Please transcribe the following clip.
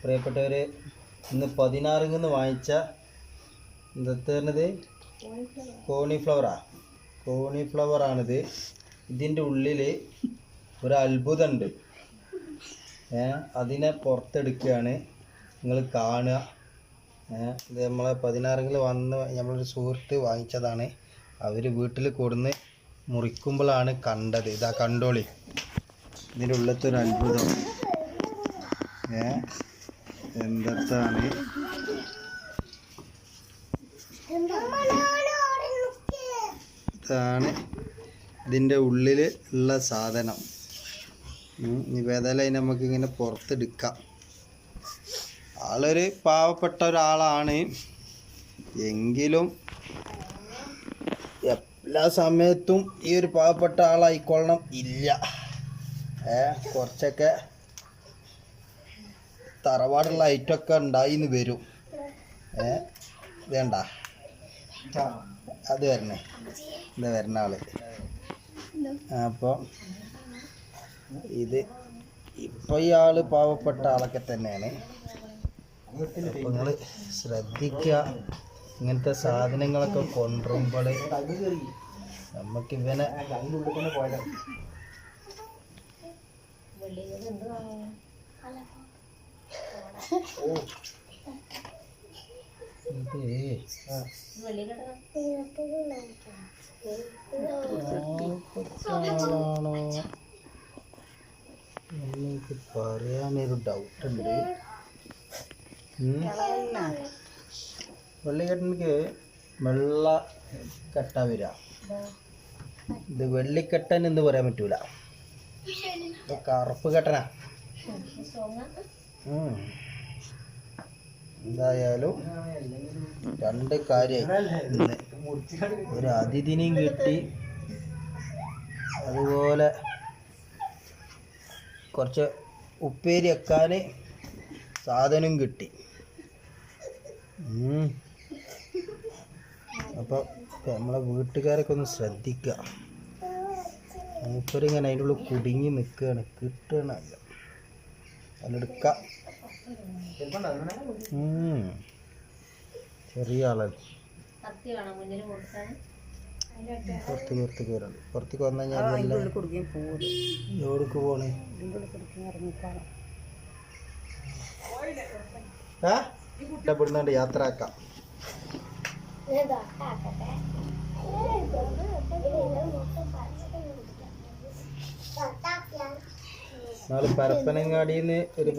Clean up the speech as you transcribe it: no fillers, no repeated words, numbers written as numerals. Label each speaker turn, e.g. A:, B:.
A: പ്രിയപ്പെട്ടവർ, ഇന്ന് 16 വാങ്ങിച്ച എന്താ കോളിഫ്ലവറാണിത്. ഇതിൻ്റെ ഉള്ളിൽ ഒരു അത്ഭുതമുണ്ട്. അതിനെ പുറത്തെടുക്കുകയാണ്, നിങ്ങൾ കാണുക. ഇത് നമ്മളെ 16 വന്ന് നമ്മളൊരു സുഹൃത്ത് വാങ്ങിച്ചതാണ്. അവർ വീട്ടിൽ കൊടുന്ന് മുറിക്കുമ്പോഴാണ് കണ്ടത്. ഇതാ കണ്ടോളി, ഇതിൻ്റെ ഉള്ളിലത്തെ ഒരു അത്ഭുതം. എന്താണ് ഇതാണ് ഇതിൻ്റെ ഉള്ളിൽ ഉള്ള സാധനം. ഇപ്പം ഏതായാലും നമുക്കിങ്ങനെ പുറത്തെടുക്കാം. ആളൊരു പാവപ്പെട്ട ഒരാളാണ്, എങ്കിലും എല്ലാ സമയത്തും ഈ ഒരു പാവപ്പെട്ട ആളായിക്കൊള്ളണം ഇല്ല. കുറച്ചൊക്കെ തറവാടുള്ള ഐറ്റമൊക്കെ ഉണ്ടായിന്ന് വരും. വേണ്ട അത് വരണേ, ഇത് വരുന്ന ആള്. അപ്പോൾ ഇത് ഇപ്പോൾ ഈ ആള് പാവപ്പെട്ട ആളൊക്കെ തന്നെയാണ്. അപ്പോൾ നിങ്ങൾ ശ്രദ്ധിക്കുക, ഇങ്ങനത്തെ സാധനങ്ങളൊക്കെ കൊണ്ടുവരുമ്പോൾ നമുക്ക് ഇവനെ എനിക്ക് പറയാനൊരു ഡൗട്ടുണ്ട്. വെള്ളിക്കെട്ടനിക്ക് വെള്ള കെട്ട വരിക. ഇത് വെള്ളിക്കെട്ടൻ എന്ന് പറയാൻ പറ്റൂല, കറുപ്പ് കെട്ടനാ. എന്തായാലും രണ്ട് കാര്യമായി. ഒരു അതിഥിനെയും കിട്ടി, അതുപോലെ കുറച്ച് ഉപ്പേരി വെക്കാൻ സാധനം കിട്ടി. അപ്പോൾ നമ്മളെ വീട്ടുകാരൊക്കെ ഒന്ന് ശ്രദ്ധിക്കുക. മൂപ്പരിങ്ങനെ അതിൻ്റെ ഉള്ളിൽ കുടുങ്ങി നിൽക്കുകയാണ്, കിട്ടണല്ല അതെടുക്കാം. ചെറിയ ആളാണ്. പുറത്തേക്ക് വന്നു കഴിഞ്ഞാൽ എവിടേക്ക് പോണേ? ഇഷ്ടപ്പെടുന്നുണ്ട്, യാത്ര ആക്കാം. നാളെ പരപ്പനങ്ങാടിയിൽ നിന്ന് ഒരു